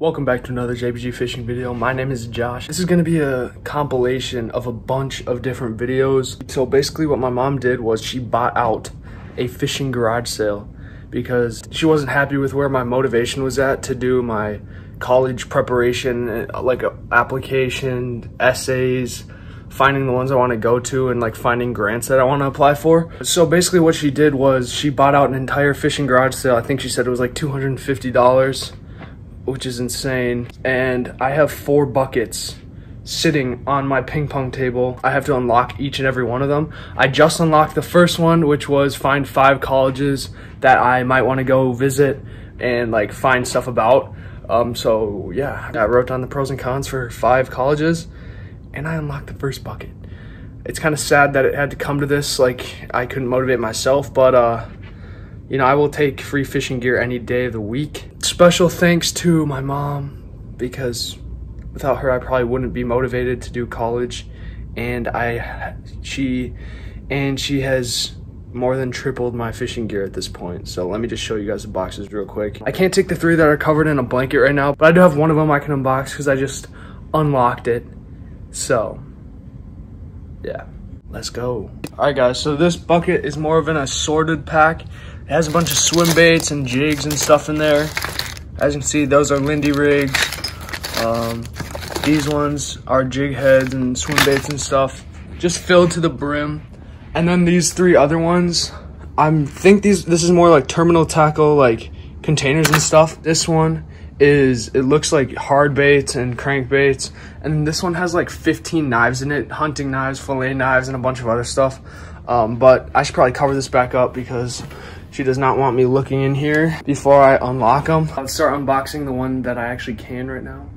Welcome back to another JPG fishing video. My name is Josh. This is going to be a compilation of a bunch of different videos. So basically what my mom did was she bought out a fishing garage sale because she wasn't happy with where my motivation was at to do my college preparation, like application, essays, finding the ones I want to go to, and like finding grants that I want to apply for. So basically what she did was she bought out an entire fishing garage sale. I think she said it was like $250, which is insane. And I have 4 buckets sitting on my ping pong table. I have to unlock each and every one of them. I just unlocked the first one, which was find 5 colleges that I might want to go visit and like find stuff about. So yeah, I wrote down the pros and cons for 5 colleges and I unlocked the first bucket. It's kind of sad that it had to come to this, like I couldn't motivate myself, but you know, I will take free fishing gear any day of the week. Special thanks to my mom, because without her I probably wouldn't be motivated to do college, and she has more than tripled my fishing gear at this point. So let me just show you guys the boxes real quick. I can't take the 3 that are covered in a blanket right now, but I do have one of them I can unbox because I just unlocked it. So yeah, let's go. All right guys, so this bucket is more of an assorted pack. It has a bunch of swim baits and jigs and stuff in there. As you can see, those are Lindy rigs. These ones are jig heads and swim baits and stuff, just filled to the brim. And then these 3 other ones, I think this is more like terminal tackle, like containers and stuff. This one it looks like hard baits and crankbaits, and this one has like 15 knives in it, hunting knives, fillet knives, and a bunch of other stuff. But I should probably cover this back up because she does not want me looking in here before I unlock them. I'll start unboxing the one that I actually can right now.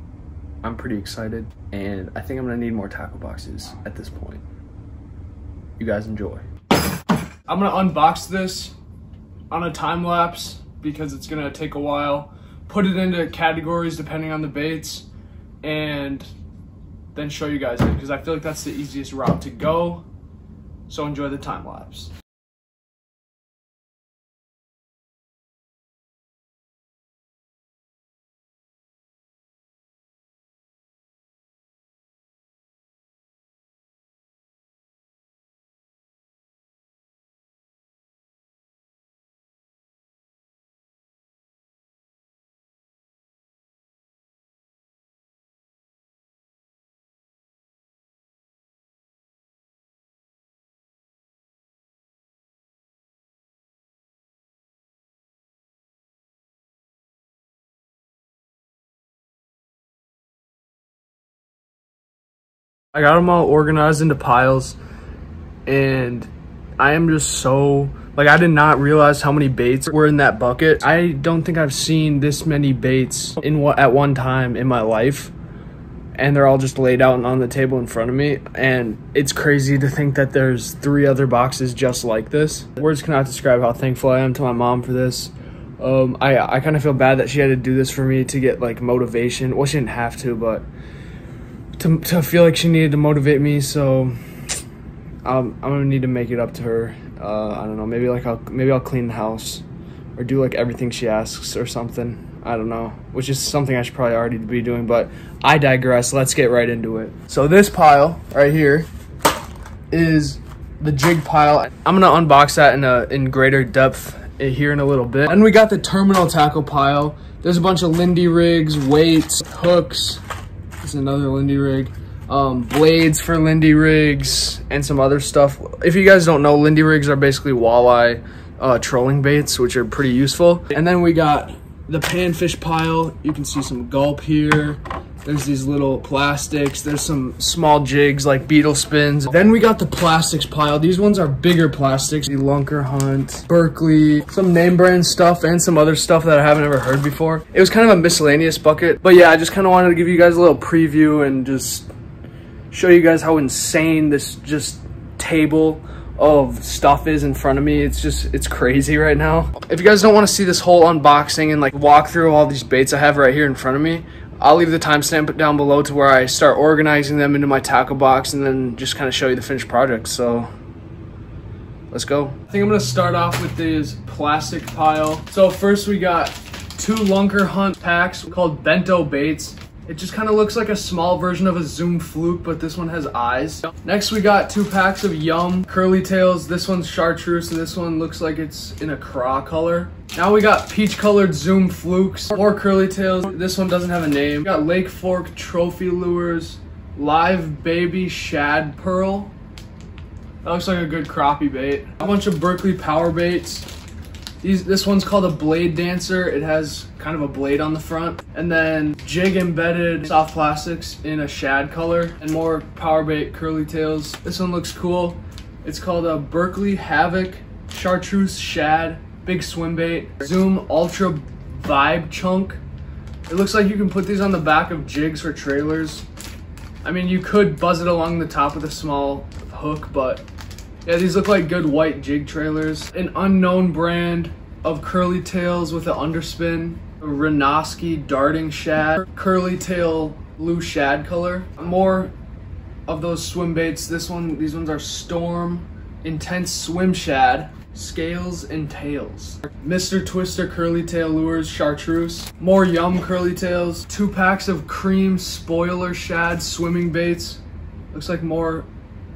I'm pretty excited, and I think I'm gonna need more tackle boxes at this point. You guys enjoy. I'm gonna unbox this on a time lapse because it's gonna take a while. Put it into categories depending on the baits, and then show you guys it because I feel like that's the easiest route to go. So enjoy the time lapse. I got them all organized into piles, and I am just so, like, I did not realize how many baits were in that bucket. I don't think I've seen this many baits at one time in my life, and they're all just laid out on the table in front of me, and it's crazy to think that there's 3 other boxes just like this. Words cannot describe how thankful I am to my mom for this. I kind of feel bad that she had to do this for me to get like motivation. Well, she didn't have to, but to feel like she needed to motivate me, so I'm gonna need to make it up to her. I don't know, maybe I'll clean the house or do like everything she asks or something. I don't know, which is something I should probably already be doing, but I digress. Let's get right into it. So this pile right here is the Jig Pile. I'm gonna unbox that in greater depth here in a little bit. And we got the terminal tackle pile. There's a bunch of Lindy rigs, weights, hooks. This is another Lindy rig, blades for Lindy rigs, and some other stuff. If you guys don't know, Lindy rigs are basically walleye trolling baits, which are pretty useful. And then we got the panfish pile. You can see some gulp here. There's these little plastics. There's some small jigs like beetle spins. Then we got the plastics pile. These ones are bigger plastics. The Lunker Hunt, Berkeley, some name brand stuff, and some other stuff that I haven't ever heard before. It was kind of a miscellaneous bucket. But yeah, I just kind of wanted to give you guys a little preview and just show you guys how insane this just table of stuff is in front of me. It's crazy right now. If you guys don't want to see this whole unboxing and like walk through all these baits I have right here in front of me, I'll leave the timestamp down below to where I start organizing them into my tackle box and then just kind of show you the finished product. So let's go. I think I'm gonna start off with this plastic pile. So first we got 2 Lunker Hunt packs called Bento Baits. It just kind of looks like a small version of a Zoom Fluke, but this one has eyes. Next, we got 2 packs of Yum Curly Tails. This one's chartreuse, so this one looks like it's in a craw color. Now we got peach colored Zoom Flukes, more Curly Tails. This one doesn't have a name. We got Lake Fork Trophy Lures, Live Baby Shad Pearl. That looks like a good crappie bait. A bunch of Berkeley power baits. This one's called a Blade Dancer. It has kind of a blade on the front. And then Jig Embedded Soft Plastics in a shad color. And more power bait Curly Tails. This one looks cool. It's called a Berkeley Havoc Chartreuse Shad Big Swim Bait. Zoom Ultra Vibe Chunk. It looks like you can put these on the back of jigs for trailers. I mean, you could buzz it along the top with a small hook, but yeah, these look like good white jig trailers. An unknown brand of Curly Tails with an underspin. A Renoski Darting Shad. Curly Tail Blue Shad color. More of those swim baits. These ones are Storm Intense Swim Shad. Scales and Tails. Mr. Twister Curly Tail Lures Chartreuse. More Yum Curly Tails. 2 packs of Cream Spoiler Shad Swimming Baits. Looks like more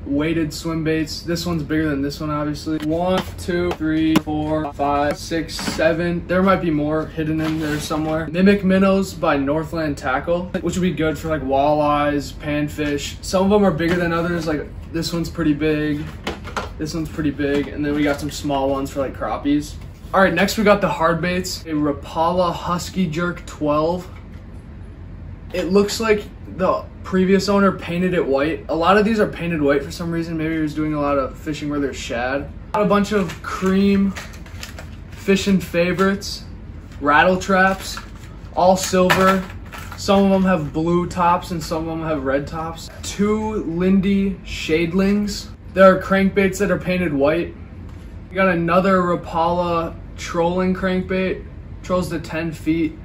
weighted swim baits. This one's bigger than this one, obviously. 1, 2, 3, 4, 5, 6, 7. There might be more hidden in there somewhere. Mimic Minnows by Northland Tackle, which would be good for like walleyes, panfish. Some of them are bigger than others. Like this one's pretty big. This one's pretty big. And then we got some small ones for like crappies. All right, next we got the hard baits. A Rapala Husky Jerk 12. It looks like the previous owner painted it white. A lot of these are painted white for some reason. Maybe he was doing a lot of fishing where there's shad. Got a bunch of Cream Fishing Favorites, rattle traps, all silver. Some of them have blue tops and some of them have red tops. 2 Lindy Shadelings. There are crankbaits that are painted white. We got another Rapala trolling crankbait. Trolls to 10 feet.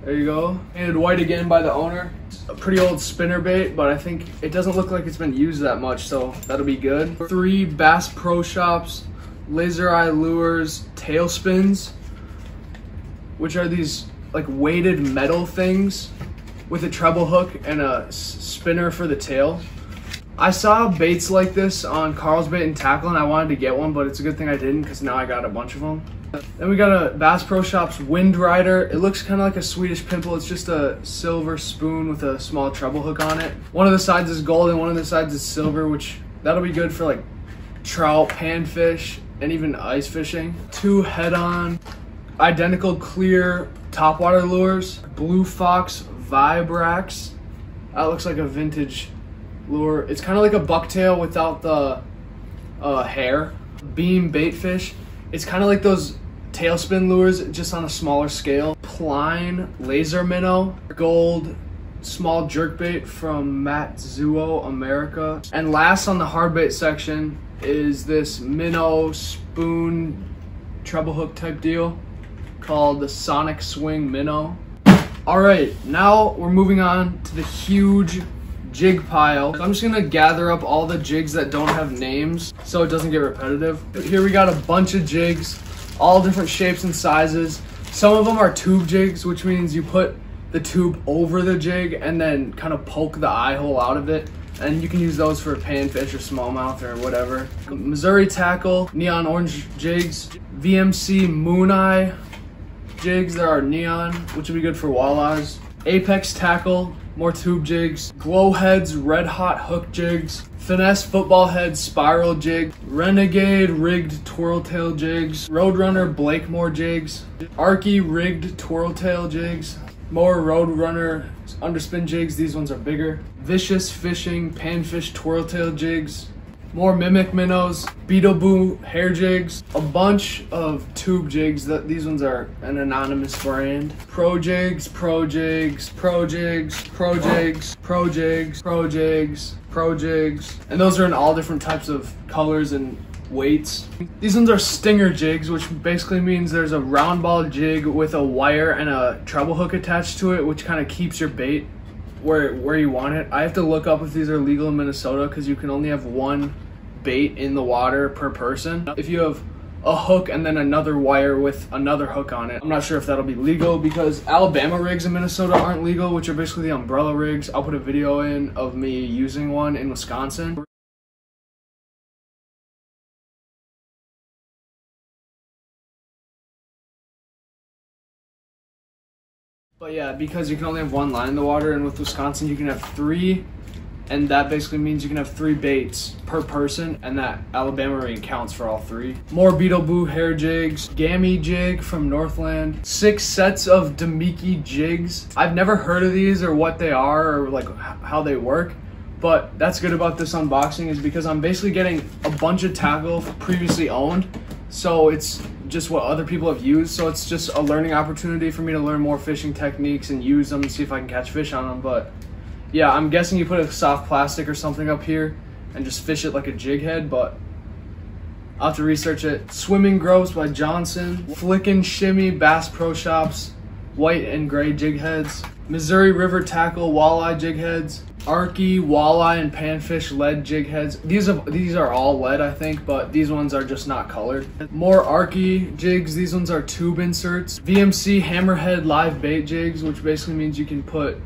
There you go. Painted white again by the owner. A pretty old spinner bait, but I think it doesn't look like it's been used that much, so that'll be good. 3 Bass Pro Shops Laser Eye Lures Tailspins, which are these like weighted metal things with a treble hook and a spinner for the tail. I saw baits like this on Carl's Bait and Tackle and I wanted to get one, but it's a good thing I didn't because now I got a bunch of them. Then we got a Bass Pro Shops Wind Rider. It looks kind of like a Swedish pimple. It's just a silver spoon with a small treble hook on it. One of the sides is gold and one of the sides is silver, which that'll be good for like trout, panfish, and even ice fishing. 2 head-on identical clear topwater lures. Blue Fox Vibrax. That looks like a vintage lure. It's kind of like a bucktail without the hair. Beam Baitfish. It's kind of like those tailspin lures, just on a smaller scale. Pline Laser Minnow. Gold small jerkbait from Matsuo America. And last on the hard bait section is this minnow spoon treble hook type deal called the Sonic Swing Minnow. All right, now we're moving on to the huge jig pile. So I'm just gonna gather up all the jigs that don't have names so it doesn't get repetitive. Here we got a bunch of jigs, all different shapes and sizes. Some of them are tube jigs, which means you put the tube over the jig and then kind of poke the eye hole out of it. And you can use those for panfish or smallmouth or whatever. Missouri Tackle, neon orange jigs. VMC Moon Eye jigs, there are neon, which would be good for walleyes. Apex Tackle, more tube jigs. Glow Heads Red Hot Hook jigs. Finesse Football Head Spiral jig. Renegade Rigged Twirl Tail jigs. Roadrunner Blakemore jigs. Arky Rigged Twirl Tail jigs. More Roadrunner underspin jigs, these ones are bigger. Vicious Fishing Panfish Twirl Tail jigs. More Mimic Minnows, Beetleboo hair jigs, a bunch of tube jigs. These ones are an anonymous brand. Pro jigs, pro jigs, pro jigs, pro jigs, pro jigs, pro jigs, pro jigs. And those are in all different types of colors and weights. These ones are stinger jigs, which basically means there's a round ball jig with a wire and a treble hook attached to it, which kind of keeps your bait where you want it. I have to look up if these are legal in Minnesota because you can only have one bait in the water per person. If you have a hook and then another wire with another hook on it. I'm not sure if that'll be legal because Alabama rigs in Minnesota aren't legal, which are basically the umbrella rigs. I'll put a video in of me using one in Wisconsin. But yeah, because you can only have one line in the water, and with Wisconsin you can have 3, and that basically means you can have 3 baits per person, and that Alabama rig counts for all 3. More Beetle Boo hair jigs, Gammy jig from Northland, 6 sets of Damiki jigs. I've never heard of these or what they are or like how they work, but that's good about this unboxing is because I'm basically getting a bunch of tackle previously owned, so it's just what other people have used, so it's just a learning opportunity for me to learn more fishing techniques and use them and see if I can catch fish on them. But yeah, I'm guessing you put a soft plastic or something up here and just fish it like a jig head, but I'll have to research it. Swimming Gropes by Johnson, Flick and Shimmy Bass Pro Shops, white and gray jig heads, Missouri River Tackle walleye jig heads, Arky walleye and panfish lead jig heads. These are all lead, I think, but these ones are just not colored. More Arky jigs. These ones are tube inserts. VMC hammerhead live bait jigs, which basically means you can put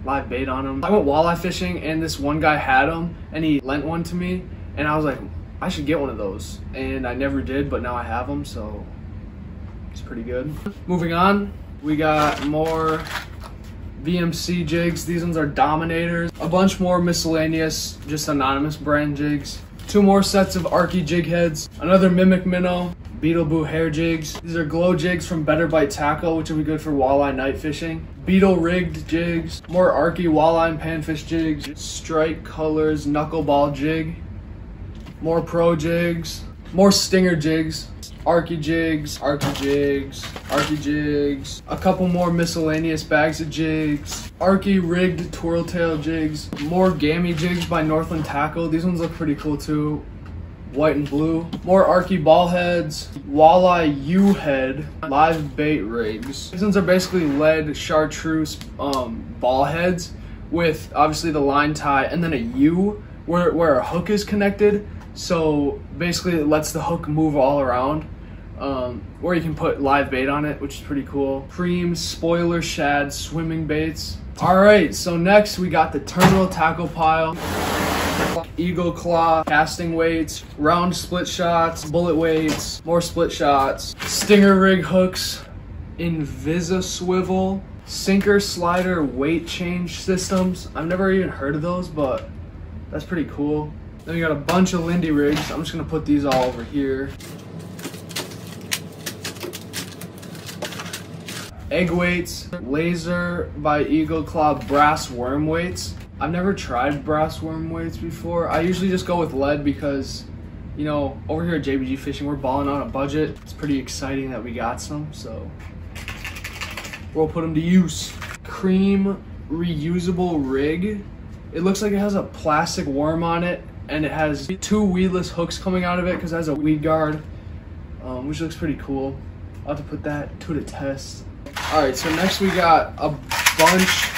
live bait on them. I went walleye fishing and this one guy had them and he lent one to me and I was like, I should get one of those, and I never did, but now I have them, so it's pretty good. Moving on, we got more VMC jigs. These ones are Dominators. A bunch more miscellaneous, just anonymous brand jigs. 2 more sets of Arky jig heads. Another Mimic Minnow. Beetle Boo hair jigs. These are glow jigs from Better Bite Tackle, which will be good for walleye night fishing. Beetle rigged jigs. More Arky walleye and panfish jigs. Strike Colors knuckleball jig. More pro jigs. More stinger jigs. Arky jigs, Arky jigs, Arky jigs, a couple more miscellaneous bags of jigs, Arky rigged twirl tail jigs, more Gammy jigs by Northland Tackle. These ones look pretty cool too, white and blue. More Arky ball heads, walleye U-head, live bait rigs. These ones are basically lead chartreuse ball heads with obviously the line tie and then a U where a hook is connected. So basically it lets the hook move all around. Or you can put live bait on it, which is pretty cool. Cream, spoiler, shad, swimming baits. Alright, so next we got the terminal tackle pile, eagle claw, casting weights, round split shots, bullet weights, more split shots, stinger rig hooks, Invisa swivel, sinker slider weight change systems. I've never even heard of those, but that's pretty cool. Then we got a bunch of Lindy rigs. I'm just gonna put these all over here. Egg weights, laser by Eagle Claw brass worm weights. I've never tried brass worm weights before. I usually just go with lead because, you know, over here at JBG Fishing, we're balling on a budget. It's pretty exciting that we got some, so we'll put them to use. Cream reusable rig. It looks like it has a plastic worm on it, and it has 2 weedless hooks coming out of it because it has a weed guard, which looks pretty cool. I'll have to put that to the test. Alright, so next we got a bunch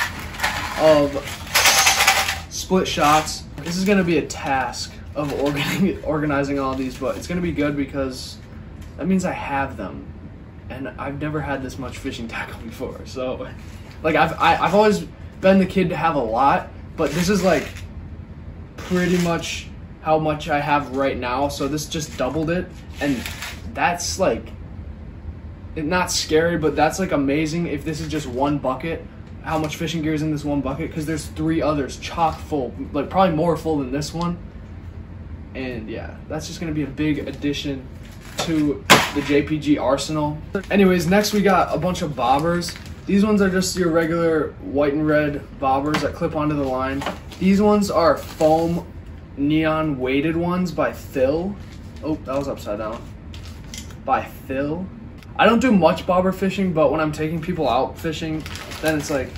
of split shots. This is going to be a task of organizing all these, but it's going to be good because that means I have them. And I've never had this much fishing tackle before. So, like, I've always been the kid to have a lot, but this is like pretty much how much I have right now. So this just doubled it, and that's like, not scary, but that's like amazing if this is just one bucket, how much fishing gear is in this one bucket, because there's 3 others chock full, like probably more full than this one. And yeah, that's just gonna be a big addition to the JPG arsenal. Anyways, next we got a bunch of bobbers. These ones are just your regular white and red bobbers that clip onto the line. These ones are foam neon weighted ones by Phil. Oh, that was upside down. By Phil. I don't do much bobber fishing, but when I'm taking people out fishing, then it's like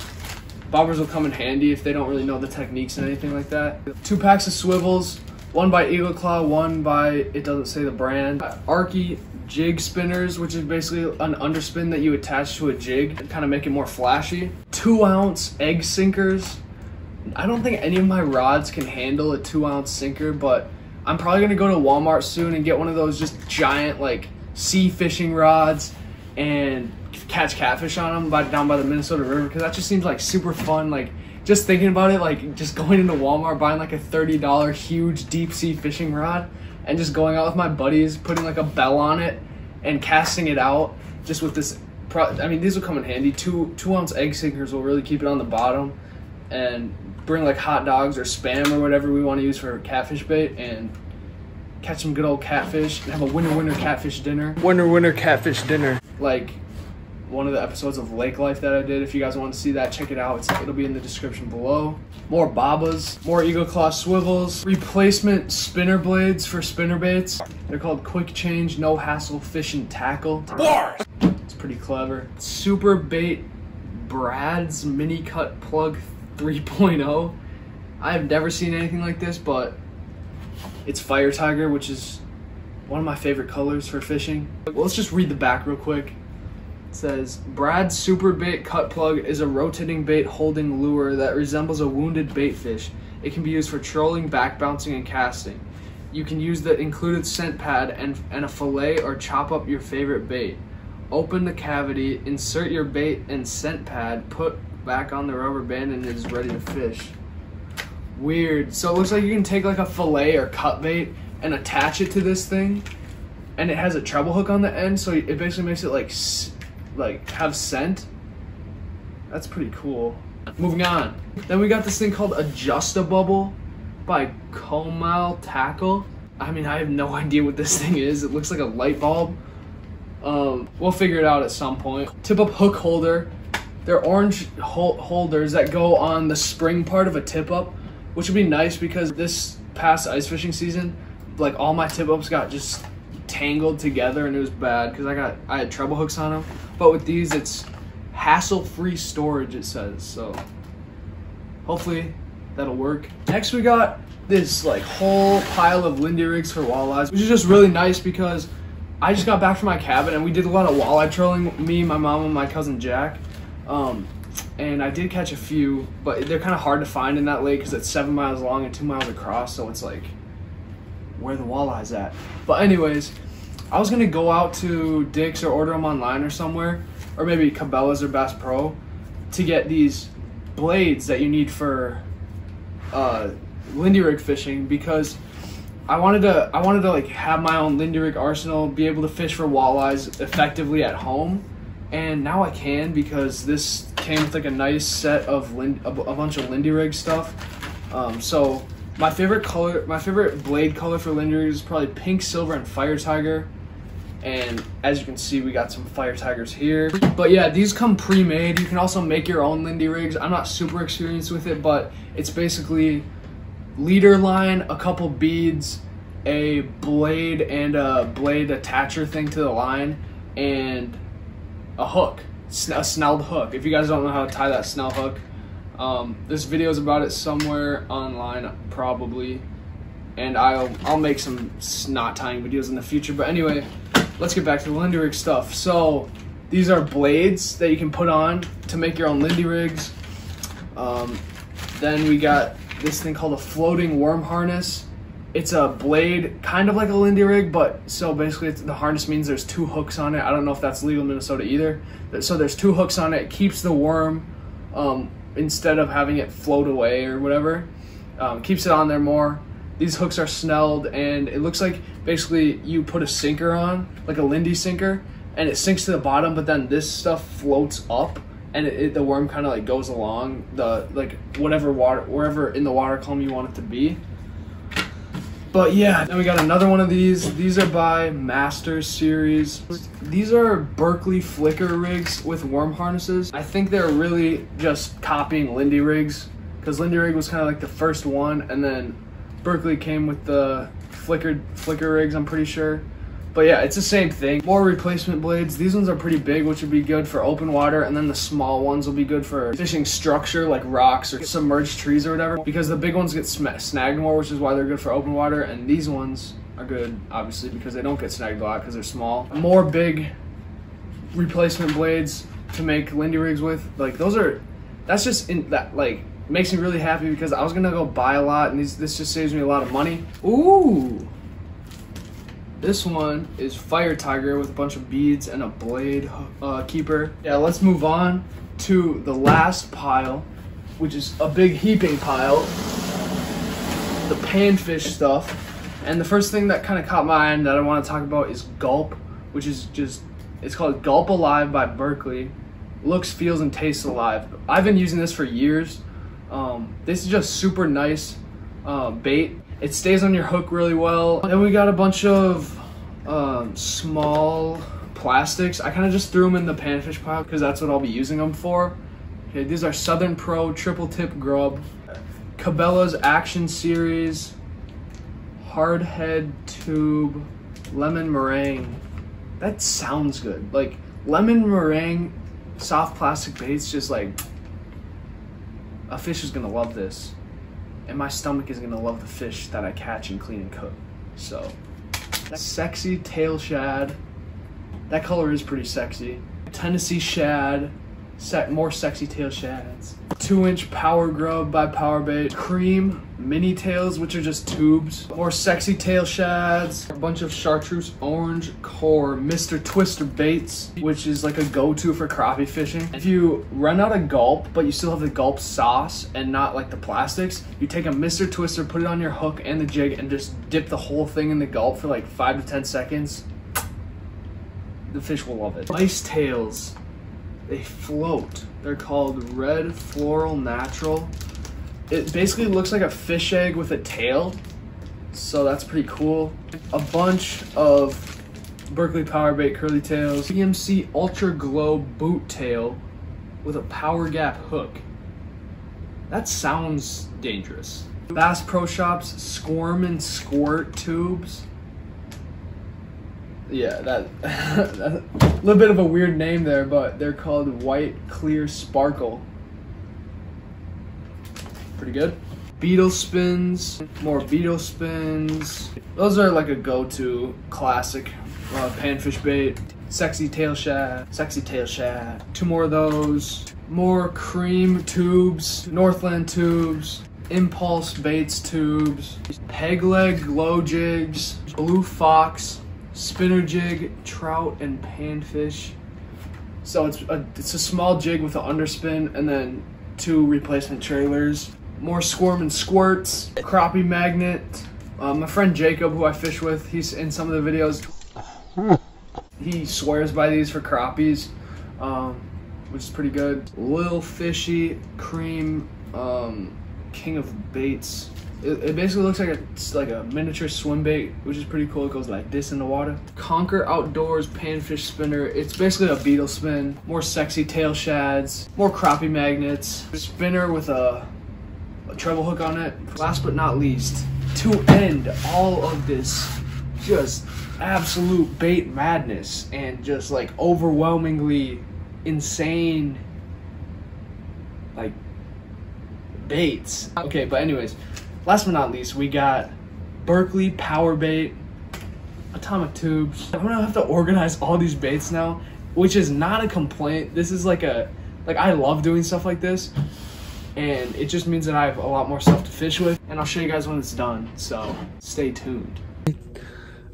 bobbers will come in handy if they don't really know the techniques and anything like that. 2 packs of swivels, one by Eagle Claw, one by, it doesn't say the brand. Arky Jig Spinners, which is basically an underspin that you attach to a jig and kind of make it more flashy. 2-ounce egg sinkers. I don't think any of my rods can handle a 2-ounce sinker, but I'm probably gonna go to Walmart soon and get one of those just giant like sea fishing rods and catch catfish on them down by the Minnesota River, because that just seems like super fun. Like just thinking about it, like just going into Walmart, buying like a $30 huge deep sea fishing rod and just going out with my buddies, putting like a bell on it and casting it out just with this. I mean, these will come in handy. 2-ounce egg sinkers will really keep it on the bottom, and bring like hot dogs or Spam or whatever we want to use for catfish bait and catch some good old catfish and have a winter catfish dinner. Winter catfish dinner. Like one of the episodes of Lake Life that I did. If you guys want to see that, check it out. It'll be in the description below. More Babas, more Eagle Claw swivels, replacement spinner blades for spinner baits. They're called Quick Change, No Hassle Fish and Tackle. Bars! It's pretty clever. Super Bait Brad's Mini Cut Plug 3.0. I have never seen anything like this, but it's Fire Tiger, which is one of my favorite colors for fishing. Well, let's just read the back real quick. It says, Brad's Super Bait Cut Plug is a rotating bait holding lure that resembles a wounded bait fish. It can be used for trolling, back bouncing, and casting. You can use the included scent pad and a fillet or chop up your favorite bait. Open the cavity, insert your bait and scent pad, put back on the rubber band, and it is ready to fish. Weird. So it looks like you can take like a fillet or cut bait and attach it to this thing, and it has a treble hook on the end, so it basically makes it like have scent. That's pretty cool. Moving on. Then we got this thing called Adjust-A-Bubble by Comal Tackle. I mean, I have no idea what this thing is. It looks like a light bulb. We'll figure it out at some point. Tip-up hook holder. They're orange holders that go on the spring part of a tip-up, which would be nice because this past ice fishing season, like all my tip-ups got just tangled together and it was bad because I had treble hooks on them. But with these, it's hassle-free storage, it says. So hopefully that'll work. Next, we got this like whole pile of Lindy rigs for walleyes, which is just really nice because I just got back from my cabin and we did a lot of walleye trolling, me, my mom, and my cousin Jack. And I did catch a few, but they're kind of hard to find in that lake because it's 7 miles long and 2 miles across, so it's like, where the walleye's at? But anyways, I was gonna go out to Dick's or order them online or somewhere, or maybe Cabela's or Bass Pro, to get these blades that you need for Lindy rig fishing, because I wanted to like have my own Lindy rig arsenal, be able to fish for walleyes effectively at home. And now I can, because this came with like a nice set of a bunch of Lindy rig stuff. So my favorite blade color for Lindy rigs is probably pink, silver, and Fire Tiger. And as you can see, we got some Fire Tigers here. But yeah, these come pre-made. You can also make your own Lindy rigs. I'm not super experienced with it, but it's basically leader line, a couple beads, a blade, and a blade attacher thing to the line, and a hook, a snelled hook. If you guys don't know how to tie that snell hook, this video is about it somewhere online probably, and I'll make some knot tying videos in the future. But anyway, let's get back to the Lindy rig stuff. So these are blades that you can put on to make your own Lindy rigs. Then we got this thing called a floating worm harness. It's a blade, kind of like a Lindy rig, but so basically the harness means there's 2 hooks on it. I don't know if that's legal in Minnesota either. So there's 2 hooks on it. It keeps the worm, instead of having it float away or whatever, keeps it on there more. These hooks are snelled, and it looks like basically you put a sinker on, like a Lindy sinker, and it sinks to the bottom, but then this stuff floats up, and the worm kind of like goes along the, like whatever water, wherever in the water column you want it to be. But yeah, then we got another one of these. These are by Masters Series. These are Berkeley flicker rigs with worm harnesses. I think they're really just copying Lindy rigs, because Lindy rig was kind of like the first one, and then Berkeley came with the flicker rigs, I'm pretty sure. But yeah, it's the same thing. More replacement blades. These ones are pretty big, which would be good for open water, and then the small ones will be good for fishing structure like rocks or submerged trees or whatever, because the big ones get snagged more, which is why they're good for open water, and these ones are good obviously because they don't get snagged a lot because they're small. More big replacement blades to make Lindy rigs with. Like that's just in that, like It makes me really happy because I was gonna go buy a lot, and this just saves me a lot of money. Ooh, this one is Fire Tiger with a bunch of beads and a blade keeper. Yeah, let's move on to the last pile, which is a big heaping pile, the panfish stuff. And the first thing that kind of caught my eye that I want to talk about is Gulp, which is just, it's called Gulp Alive by Berkeley. Looks, feels, and tastes alive. I've been using this for years. This is just super nice bait. It stays on your hook really well. Then we got a bunch of small plastics. I kind of just threw them in the panfish pile because that's what I'll be using them for. Okay, these are Southern Pro triple tip grub, Cabela's Action Series, hard head tube, lemon meringue. That sounds good. Like lemon meringue, soft plastic baits, just like a fish is gonna love this. And my stomach is gonna love the fish that I catch and clean and cook. So, sexy tail shad. That color is pretty sexy. Tennessee shad, more sexy tail shads. 2-inch power grub by Powerbait. Cream mini tails, which are just tubes. More sexy tail shads. A bunch of chartreuse orange core Mr. Twister baits, which is like a go-to for crappie fishing. If you run out of Gulp, but you still have the Gulp sauce and not like the plastics, you take a Mr. Twister, put it on your hook and the jig, and just dip the whole thing in the Gulp for like 5 to 10 seconds. The fish will love it. Ice tails. They float. They're called Red Floral Natural. It basically looks like a fish egg with a tail, so that's pretty cool. A bunch of Berkeley Powerbait curly tails. PMC Ultra Glow boot tail with a power gap hook. That sounds dangerous. Bass Pro Shops Squirm and Squirt tubes. Yeah, that a little bit of a weird name there, but they're called White Clear Sparkle. Pretty good. Beetle spins, more beetle spins. Those are like a go-to classic panfish bait. Sexy tail shad. 2 more of those. More cream tubes, Northland tubes, Impulse baits tubes, peg leg glow jigs, blue fox, spinner jig, trout, and panfish. So it's a small jig with an underspin and then 2 replacement trailers. More squirm and squirts, crappie magnet. My friend Jacob, who I fish with, he's in some of the videos. He swears by these for crappies, which is pretty good. Lil Fishy cream king of baits. It basically looks like a miniature swim bait, which is pretty cool. It goes like this in the water. Conquer Outdoors panfish spinner. It's basically a beetle spin. More sexy tail shads. More crappie magnets. Spinner with a treble hook on it. Last but not least, to end all of this just absolute bait madness and just like overwhelmingly insane like baits. Okay, but anyways, last but not least, we got Berkeley Powerbait atomic tubes. I'm gonna have to organize all these baits now, which is not a complaint. This is like I love doing stuff like this, and it just means that I have a lot more stuff to fish with, and I'll show you guys when it's done, so stay tuned.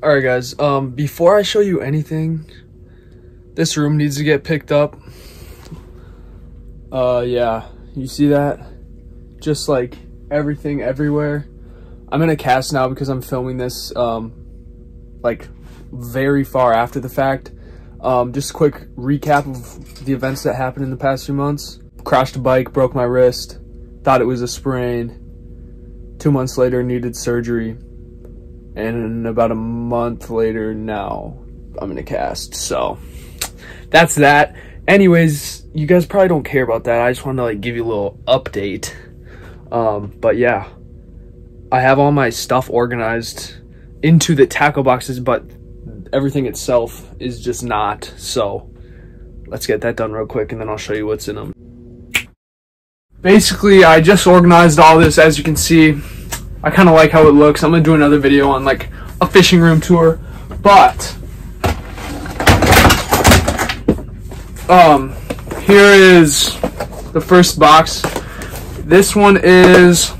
Alright guys, before I show you anything, this room needs to get picked up. Yeah, you see that? Just like everything everywhere. I'm in a cast now because I'm filming this like very far after the fact. Just a quick recap of the events that happened in the past few months. Crashed a bike, broke my wrist, thought it was a sprain. 2 months later, needed surgery. And about a month later, now I'm in a cast. So that's that. Anyways, you guys probably don't care about that. I just wanted to like give you a little update. But yeah, I have all my stuff organized into the tackle boxes, but everything itself is just not. So let's get that done real quick, and then I'll show you what's in them. Basically, I just organized all this. As you can see, I kind of like how it looks. I'm gonna do another video on like a fishing room tour, but here is the first box. This one is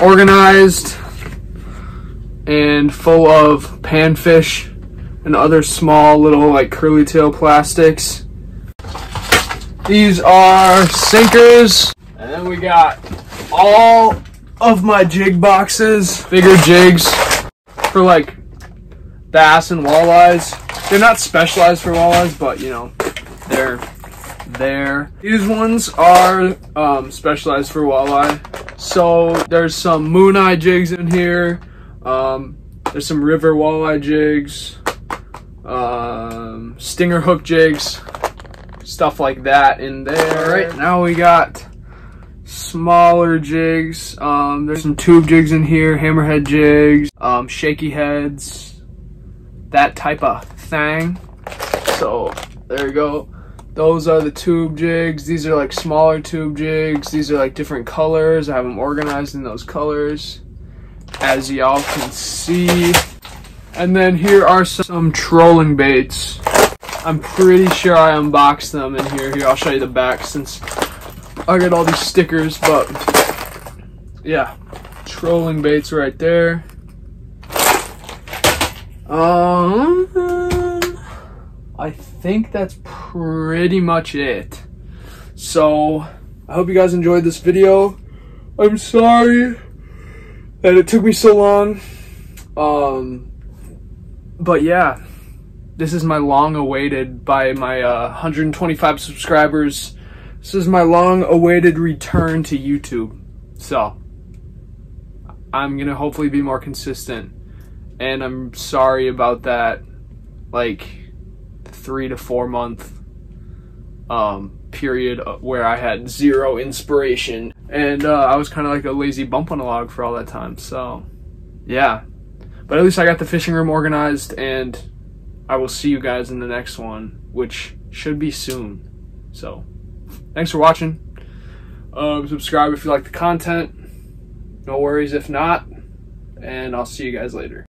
organized and full of panfish and other small little like curly tail plastics. These are sinkers. And then we got all of my jig boxes, bigger jigs for like bass and walleyes. They're not specialized for walleyes, but you know, they're there. These ones are specialized for walleye. So there's some moon eye jigs in here. There's some river walleye jigs, stinger hook jigs, stuff like that in there. All right, now we got smaller jigs. There's some tube jigs in here, hammerhead jigs, shaky heads, that type of thing. So there you go. Those are the tube jigs. These are like smaller tube jigs. These are like different colors. I have them organized in those colors, as y'all can see. And then here are some trolling baits. I'm pretty sure I unboxed them in here. Here, I'll show you the back since I got all these stickers, but yeah, trolling baits right there. I think that's pretty much it. So I hope you guys enjoyed this video. I'm sorry that it took me so long. But yeah, this is my long-awaited, by my 125 subscribers, this is my long-awaited return to YouTube. So I'm gonna hopefully be more consistent, and I'm sorry about that like 3 to 4 month period where I had zero inspiration, and I was kind of like a lazy bump on a log for all that time. So yeah, but at least I got the fishing room organized, and I will see you guys in the next one, which should be soon. So thanks for watching. Subscribe if you like the content. No worries if not, and I'll see you guys later.